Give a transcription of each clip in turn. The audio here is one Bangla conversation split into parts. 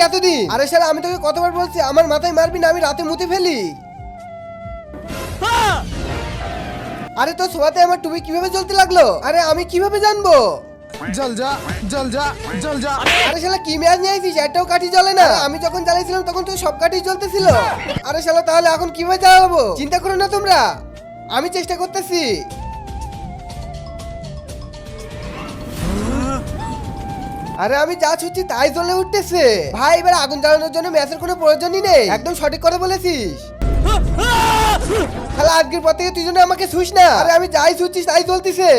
এতদিন? আরে শালা আমি তোকে কতবার বলছি আমার মাথায় মারবি না, আমি রাতে মুতে ফেলি। আরে তো সোয়াতে আমার টুপি কিভাবে জ্বলতে লাগলো? আরে আমি কিভাবে জানবো? जल जा जल जा जल जा। আরে শালা কি ম্যাচ নিয়ে আইছিস? একটাও কাঠি জ্বলে না। আমি যখন জ্বালাইছিলাম তখন তো সব কাঠি জ্বলতেছিল। আরে শালা তাহলে এখন কিভাবে জ্বালাবো? চিন্তা করো না তোমরা, আমি চেষ্টা করতেছি। আরে আমি যা ছুটছি তাই জ্বলে উঠতেছে। ভাই এবার আগুন জ্বালানোর জন্য ম্যাচের কোনো প্রয়োজনই নেই। একদম সঠিক কথা বলেছিস। শালা আজকের পর থেকে তুই জন্য আমাকে ছুঁস না। আরে আমি যাই ছুটছি তাই জ্বলতিছে।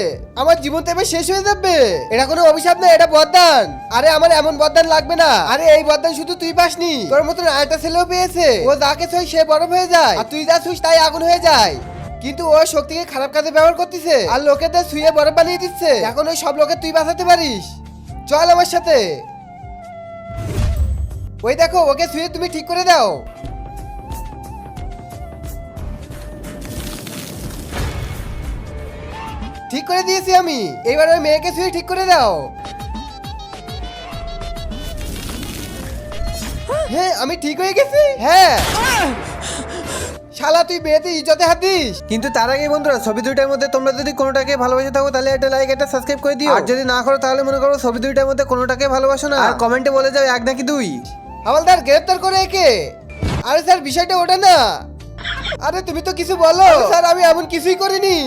আমার জীবন তো এবার শেষ হয়ে যাবে। এটা কোনো অভিশাপ না, এটা বরদান। আরে আমার এমন বরদান লাগবে না। আরে এই বরদান শুধু তুই পাসনি, তোর মতন আরেকটা ছেলেও পেয়েছে। ও যাকে ছুঁই সে বরফ হয়ে যায়, আর তুই যা ছুঁস তাই আগুন হয়ে যায়। কিন্তু ও শক্তিকে খারাপ কাজে ব্যবহার করতেছে আর লোকেদের ছুঁয়ে বরফ বানিয়ে দিচ্ছে। এখন ওই সব লোকে তুই বাঁচাতে পারিস। চল আমার সাথে। ওই দেখো ওকে ছুঁয়ে তুমি ঠিক করে দাও। ঠিক করে দিয়েছি আমি। এবার ওই মেয়েকে ছুঁয়ে ঠিক করে দাও। হ্যাঁ আমি ঠিক হয়ে গেছি। হ্যাঁ শালা তুই বিয়েতে ইজ্জতে হাত দিস। কিন্তু তার আগে বন্ধুরা ছবি দুইটার মধ্যে তোমরা যদি কোনোটাকে ভালোবেসে থাকো তাহলে একটা লাইক একটা সাবস্ক্রাইব করে দিও। আর যদি না করো তাহলে মনে করো ছবি দুইটার মধ্যে কোনোটাকে ভালোবাসো না। আর কমেন্টে বলে যাও এক নাকি দুই। হাওলদার গ্রেফতার করে একে। আরে স্যার বিষয়টা ওটা না। আরে তুমি তো কিছু বলো। স্যার আমি এমন কিছুই করিনি।